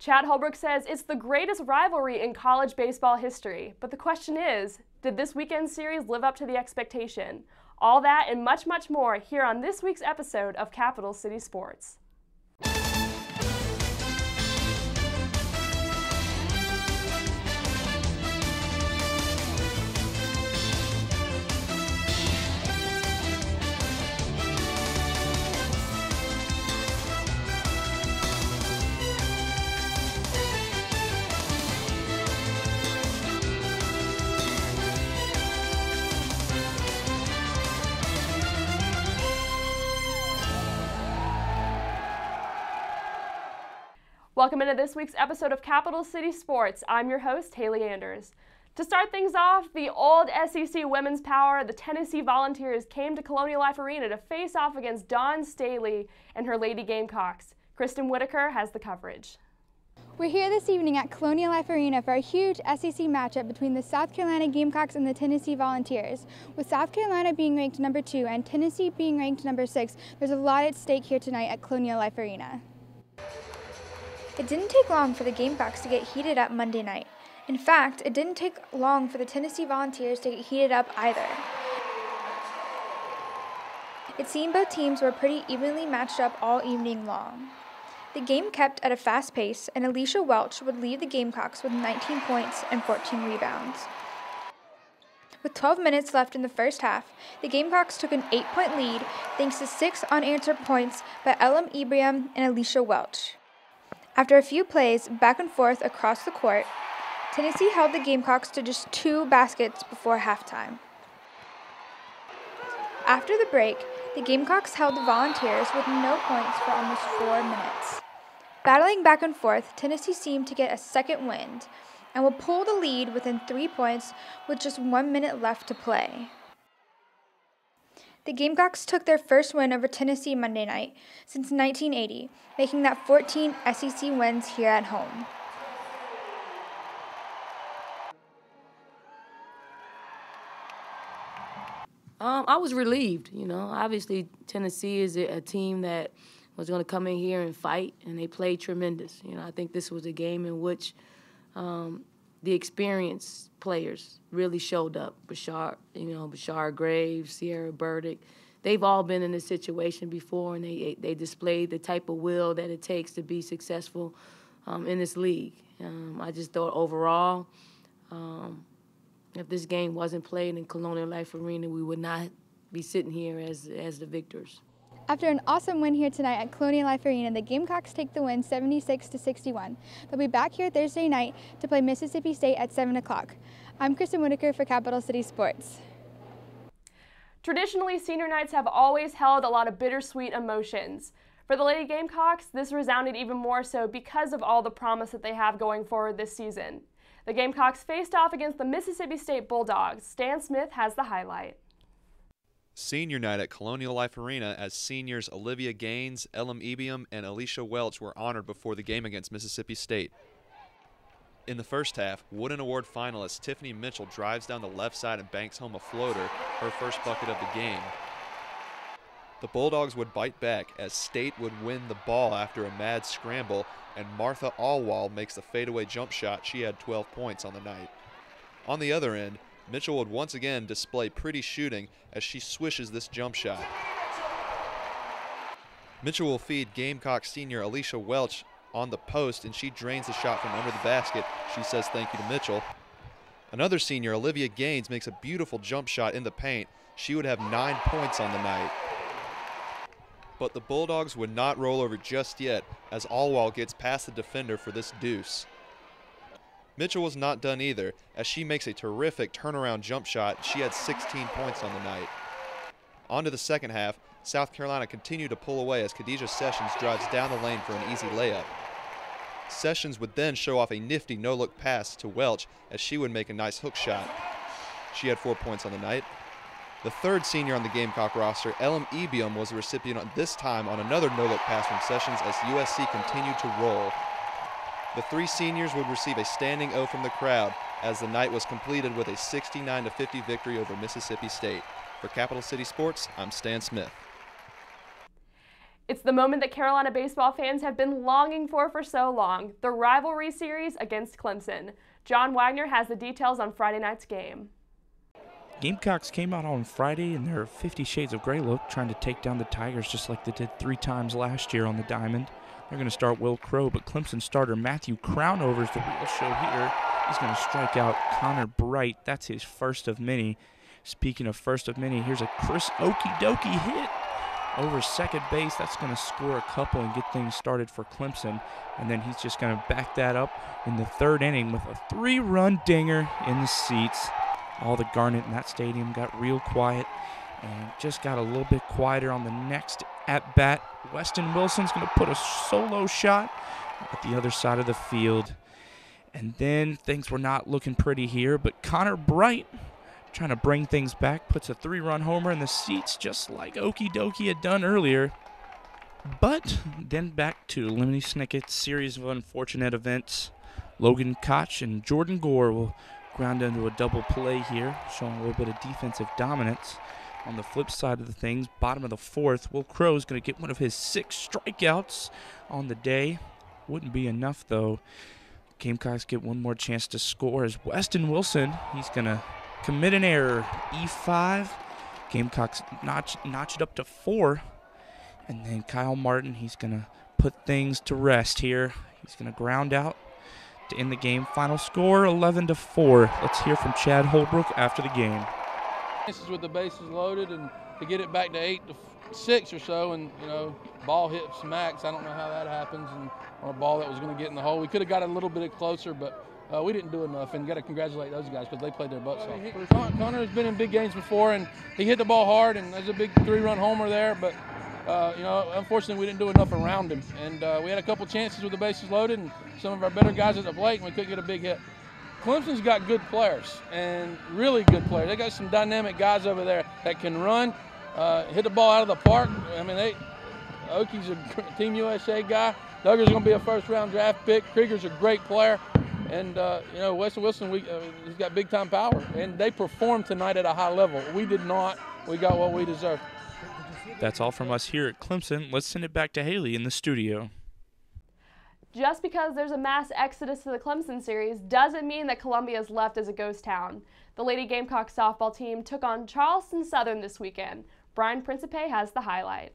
Chad Holbrook says it's the greatest rivalry in college baseball history. But the question is, did this weekend's series live up to the expectation? All that and much, much more here on this week's episode of Capital City Sports. Welcome into this week's episode of Capital City Sports. I'm your host, Haley Anders. To start things off, the old SEC women's power, the Tennessee Volunteers, came to Colonial Life Arena to face off against Dawn Staley and her Lady Gamecocks. Kristen Whitaker has the coverage. We're here this evening at Colonial Life Arena for a huge SEC matchup between the South Carolina Gamecocks and the Tennessee Volunteers. With South Carolina being ranked number 2 and Tennessee being ranked number 6, there's a lot at stake here tonight at Colonial Life Arena. It didn't take long for the Gamecocks to get heated up Monday night. In fact, it didn't take long for the Tennessee Volunteers to get heated up either. It seemed both teams were pretty evenly matched up all evening long. The game kept at a fast pace, and Alicia Welch would lead the Gamecocks with 19 points and 14 rebounds. With 12 minutes left in the first half, the Gamecocks took an 8-point lead thanks to 6 unanswered points by Elam Ibrahim and Alicia Welch. After a few plays back and forth across the court, Tennessee held the Gamecocks to just 2 baskets before halftime. After the break, the Gamecocks held the Volunteers with no points for almost 4 minutes. Battling back and forth, Tennessee seemed to get a second wind and would pull the lead within 3 points with just 1 minute left to play. The Gamecocks took their first win over Tennessee Monday night since 1980, making that 14 SEC wins here at home. I was relieved, Obviously, Tennessee is a team that was going to come in here and fight, and they played tremendous. I think this was a game in which the experienced players really showed up. Bashar Graves, Sierra Burdick, they've all been in this situation before, and they displayed the type of will that it takes to be successful in this league. I just thought overall, if this game wasn't played in Colonial Life Arena, we would not be sitting here as the victors. After an awesome win here tonight at Colonial Life Arena, the Gamecocks take the win 76-61. They'll be back here Thursday night to play Mississippi State at 7 o'clock. I'm Kristen Whitaker for Capital City Sports. Traditionally, senior nights have always held a lot of bittersweet emotions. For the Lady Gamecocks, this resounded even more so because of all the promise that they have going forward this season. The Gamecocks faced off against the Mississippi State Bulldogs. Stan Smith has the highlight. Senior night at Colonial Life Arena as seniors Olivia Gaines, Elam Ibrahim, and Alicia Welch were honored before the game against Mississippi State. In the first half, Wooden Award finalist Tiffany Mitchell drives down the left side and banks home a floater, her first bucket of the game. The Bulldogs would bite back as State would win the ball after a mad scramble, and Martha Allwall makes the fadeaway jump shot. She had 12 points on the night. On the other end, Mitchell would once again display pretty shooting as she swishes this jump shot. Mitchell will feed Gamecock senior Alicia Welch on the post, and she drains the shot from under the basket. She says thank you to Mitchell. Another senior, Olivia Gaines, makes a beautiful jump shot in the paint. She would have 9 points on the night. But the Bulldogs would not roll over just yet as Allwall gets past the defender for this deuce. Mitchell was not done either as she makes a terrific turnaround jump shot. She had 16 points on the night. On to the second half, South Carolina continued to pull away as Khadijah Sessions drives down the lane for an easy layup. Sessions would then show off a nifty no-look pass to Welch as she would make a nice hook shot. She had 4 points on the night. The third senior on the Gamecock roster, Elam Ibrahim, was the recipient this time on another no-look pass from Sessions as USC continued to roll. The 3 seniors would receive a standing O from the crowd as the night was completed with a 69-50 victory over Mississippi State. For Capital City Sports, I'm Stan Smith. It's the moment that Carolina baseball fans have been longing for so long, the rivalry series against Clemson. John Wagner has the details on Friday night's game. Gamecocks came out on Friday in their 50 Shades of Grey look, trying to take down the Tigers just like they did 3 times last year on the diamond. They're going to start Will Crow, but Clemson starter Matthew Crownover is the real show here. He's going to strike out Connor Bright. That's his first of many. Speaking of first of many, here's a Chris Okie-dokie hit over second base. That's going to score a couple and get things started for Clemson. And then he's just going to back that up in the 3rd inning with a 3-run dinger in the seats. All the Garnet in that stadium got real quiet and just got a little bit quieter on the next at-bat. Weston Wilson's going to put a solo shot at the other side of the field. And then things were not looking pretty here, but Connor Bright, trying to bring things back, puts a 3-run homer in the seats just like Okie-dokie had done earlier. But then back to Lemony Snicket's series of unfortunate events. Logan Koch and Jordan Gore will ground into a double play here, showing a little bit of defensive dominance. On the flip side of the things, bottom of the 4th, Will Crow is going to get one of his 6 strikeouts on the day. Wouldn't be enough, though. Gamecocks get one more chance to score as Weston Wilson, he's going to commit an error. E5. Gamecocks notch it up to 4. And then Kyle Martin, he's going to put things to rest here. He's going to ground out to end the game. Final score 11-4. Let's hear from Chad Holbrook after the game. This is with the bases loaded, and to get it back to 8-6 or so, and ball hits Max. I don't know how that happens, and on a ball that was going to get in the hole. We could have got a little bit closer, but we didn't do enough, and got to congratulate those guys because they played their butts off. Connor has been in big games before, and he hit the ball hard, and there's a big 3-run homer there, but unfortunately we didn't do enough around him, and we had a couple chances with the bases loaded, and some of our better guys at the plate, and we couldn't get a big hit. Clemson's got good players, and really good players. They got some dynamic guys over there that can run, hit the ball out of the park. I mean, Okie's a Team USA guy. Duggar's going to be a first-round draft pick. Krieger's a great player. And, Weston Wilson, he's got big-time power. And they performed tonight at a high level. We did not. We got what we deserved. That's all from us here at Clemson. Let's send it back to Haley in the studio. Just because there's a mass exodus to the Clemson series doesn't mean that Columbia is left as a ghost town. The Lady Gamecock softball team took on Charleston Southern this weekend. Brian Principe has the highlight.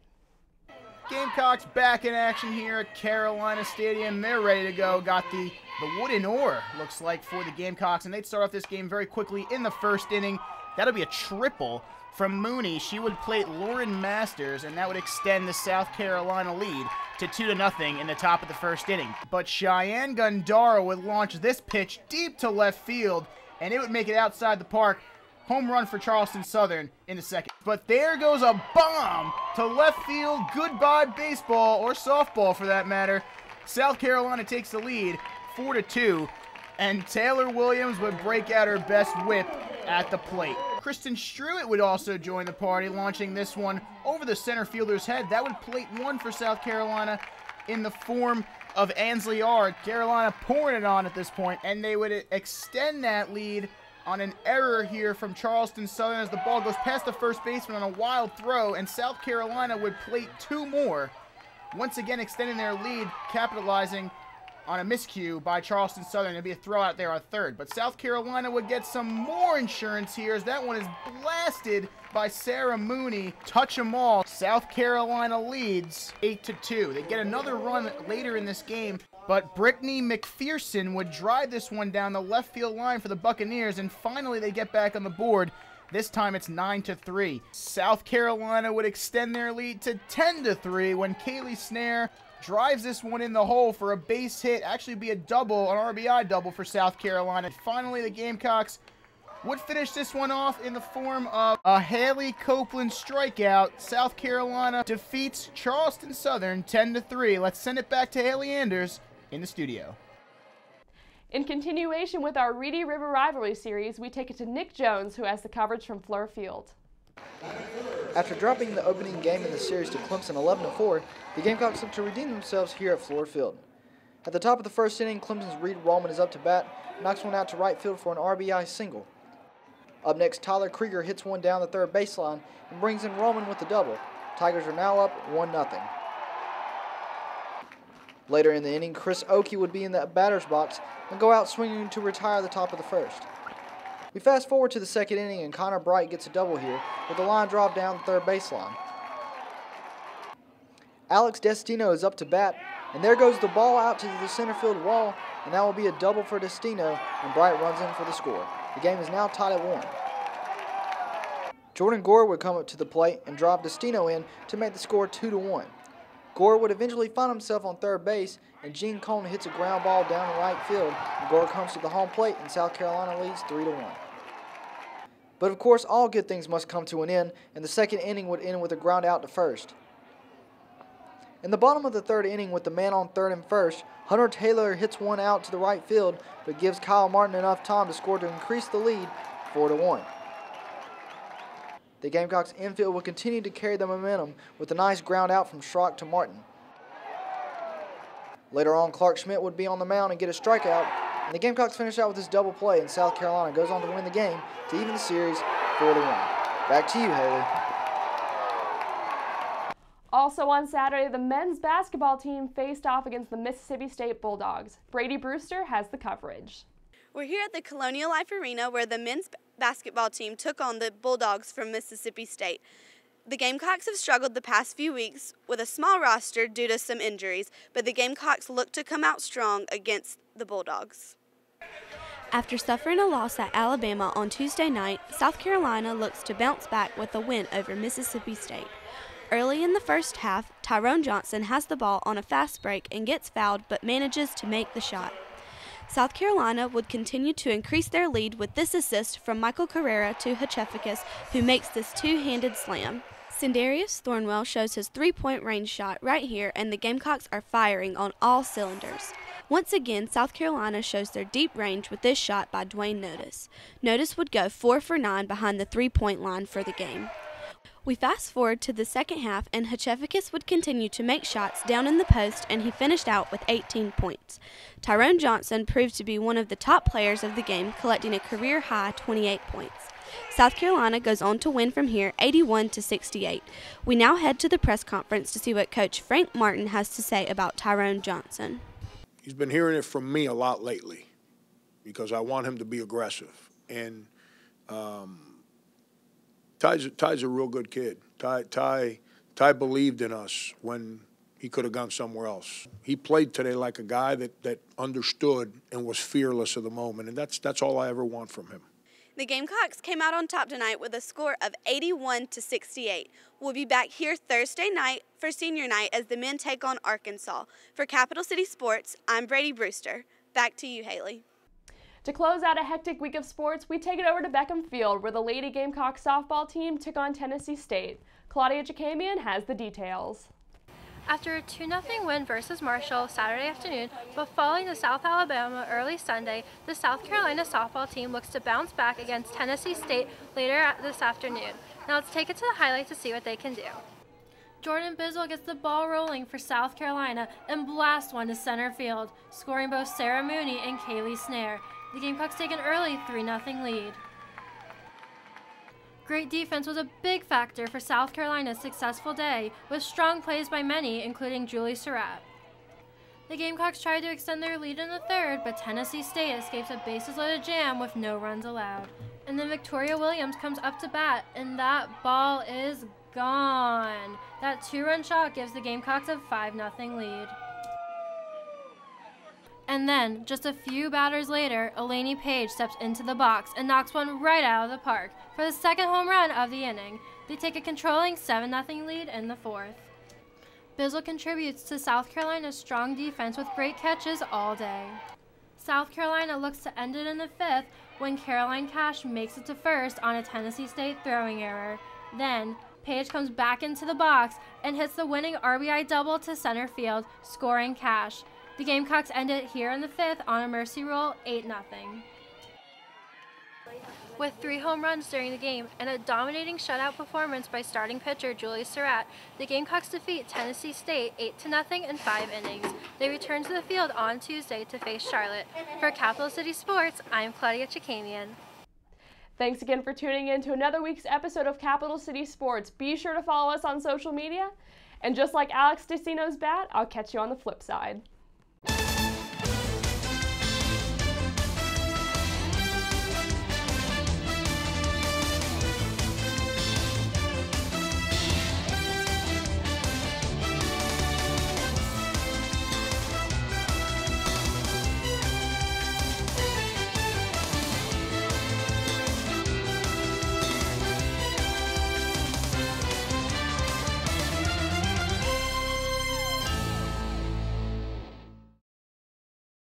Gamecocks back in action here at Carolina Stadium. They're ready to go. Got the wooden oar, looks like, for the Gamecocks, and they'd start off this game very quickly in the 1st inning. That'll be a triple from Mooney. She would plate Lauren Masters, and that would extend the South Carolina lead to 2-0 in the top of the 1st inning. But Cheyenne Gundara would launch this pitch deep to left field, and it would make it outside the park. Home run for Charleston Southern in the 2nd. But there goes a bomb to left field. Goodbye baseball, or softball for that matter. South Carolina takes the lead 4-2, and Taylor Williams would break out her best whip at the plate. Kristen Struett would also join the party, launching this one over the center fielder's head. That would plate 1 for South Carolina in the form of Ansley Ard. Carolina pouring it on at this point, and they would extend that lead on an error here from Charleston Southern as the ball goes past the first baseman on a wild throw, and South Carolina would plate 2 more, once again extending their lead, capitalizing on a miscue by Charleston Southern. There'd be a throw out there on 3rd. But South Carolina would get some more insurance here as that one is blasted by Sarah Mooney. Touch them all. South Carolina leads 8-2. They get another run later in this game, but Brittany McPherson would drive this one down the left field line for the Buccaneers, and finally they get back on the board. This time it's 9-3. South Carolina would extend their lead to 10-3 when Kaylee Snare drives this one in the hole for a base hit. Actually be a double, an RBI double for South Carolina. Finally, the Gamecocks would finish this one off in the form of a Haley Copeland strikeout. South Carolina defeats Charleston Southern 10-3. Let's send it back to Haley Anders in the studio. In continuation with our Reedy River Rivalry series, we take it to Nick Jones, who has the coverage from Fleur Field. After dropping the opening game in the series to Clemson 11-4, the Gamecocks look to redeem themselves here at Fleur Field. At the top of the 1st inning, Clemson's Reed Rallman is up to bat, knocks one out to right field for an RBI single. Up next, Tyler Krieger hits one down the 3rd baseline and brings in Rallman with the double. Tigers are now up 1-0. Later in the inning, Chris Oakey would be in the batter's box and go out swinging to retire the top of the first. We fast forward to the second inning, and Connor Bright gets a double here with a line drive down the third baseline. Alex Destino is up to bat, and there goes the ball out to the center field wall, and that will be a double for Destino, and Bright runs in for the score. The game is now tied at 1. Jordan Gore would come up to the plate and drive Destino in to make the score 2-1. Gore would eventually find himself on third base, and Gene Cohn hits a ground ball down the right field, and Gore comes to the home plate, and South Carolina leads 3-1. But of course, all good things must come to an end, and the second inning would end with a ground out to first. In the bottom of the third inning, with the man on third and first, Hunter Taylor hits one out to the right field, but gives Kyle Martin enough time to score to increase the lead 4-1. The Gamecocks infield will continue to carry the momentum with a nice ground out from Schrock to Martin. Later on, Clark Schmidt would be on the mound and get a strikeout, and the Gamecocks finish out with this double play, and South Carolina goes on to win the game to even the series 4-1. Back to you, Haley. Also on Saturday, the men's basketball team faced off against the Mississippi State Bulldogs. Brady Brewster has the coverage. We're here at the Colonial Life Arena where the men's basketball team took on the Bulldogs from Mississippi State. The Gamecocks have struggled the past few weeks with a small roster due to some injuries, but the Gamecocks look to come out strong against the Bulldogs. After suffering a loss at Alabama on Tuesday night, South Carolina looks to bounce back with a win over Mississippi State. Early in the first half, Tyrone Johnson has the ball on a fast break and gets fouled but manages to make the shot. South Carolina would continue to increase their lead with this assist from Michael Carrera to Hatchefikis, who makes this two-handed slam. Sindarius Thornwell shows his three-point range shot right here, and the Gamecocks are firing on all cylinders. Once again, South Carolina shows their deep range with this shot by Dwayne Notice. Notice would go 4 for 9 behind the three-point line for the game. We fast forward to the second half, and Hatchefikis would continue to make shots down in the post, and he finished out with 18 points. Tyrone Johnson proved to be one of the top players of the game, collecting a career-high 28 points. South Carolina goes on to win from here 81-68. We now head to the press conference to see what Coach Frank Martin has to say about Tyrone Johnson. He's been hearing it from me a lot lately because I want him to be aggressive. And Ty's a real good kid. Ty believed in us when he could have gone somewhere else. He played today like a guy that understood and was fearless of the moment, and that's all I ever want from him. The Gamecocks came out on top tonight with a score of 81-68. We'll be back here Thursday night for senior night as the men take on Arkansas. For Capital City Sports, I'm Brady Brewster. Back to you, Haley. To close out a hectic week of sports, we take it over to Beckham Field, where the Lady Gamecock softball team took on Tennessee State. Claudia Chakamian has the details. After a 2-0 win versus Marshall Saturday afternoon, but falling to South Alabama early Sunday, the South Carolina softball team looks to bounce back against Tennessee State later this afternoon. Now let's take it to the highlights to see what they can do. Jordan Bizzle gets the ball rolling for South Carolina and blasts one to center field, scoring both Sarah Mooney and Kaylee Snare. The Gamecocks take an early 3-0 lead. Great defense was a big factor for South Carolina's successful day, with strong plays by many, including Julie Surratt. The Gamecocks tried to extend their lead in the third, but Tennessee State escapes a bases-loaded jam with no runs allowed. And then Victoria Williams comes up to bat, and that ball is gone. That 2-run shot gives the Gamecocks a 5-0 lead. And then, just a few batters later, Eleni Page steps into the box and knocks one right out of the park for the second home run of the inning. They take a controlling 7-0 lead in the fourth. Bizzle contributes to South Carolina's strong defense with great catches all day. South Carolina looks to end it in the fifth when Caroline Cash makes it to first on a Tennessee State throwing error. Then, Page comes back into the box and hits the winning RBI double to center field, scoring Cash. The Gamecocks end it here in the fifth on a mercy rule, 8-0. With 3 home runs during the game and a dominating shutout performance by starting pitcher Julie Surratt, the Gamecocks defeat Tennessee State 8-0 in 5 innings. They return to the field on Tuesday to face Charlotte. For Capital City Sports, I'm Claudia Chakamian. Thanks again for tuning in to another week's episode of Capital City Sports. Be sure to follow us on social media. And just like Alex Destino's bat, I'll catch you on the flip side.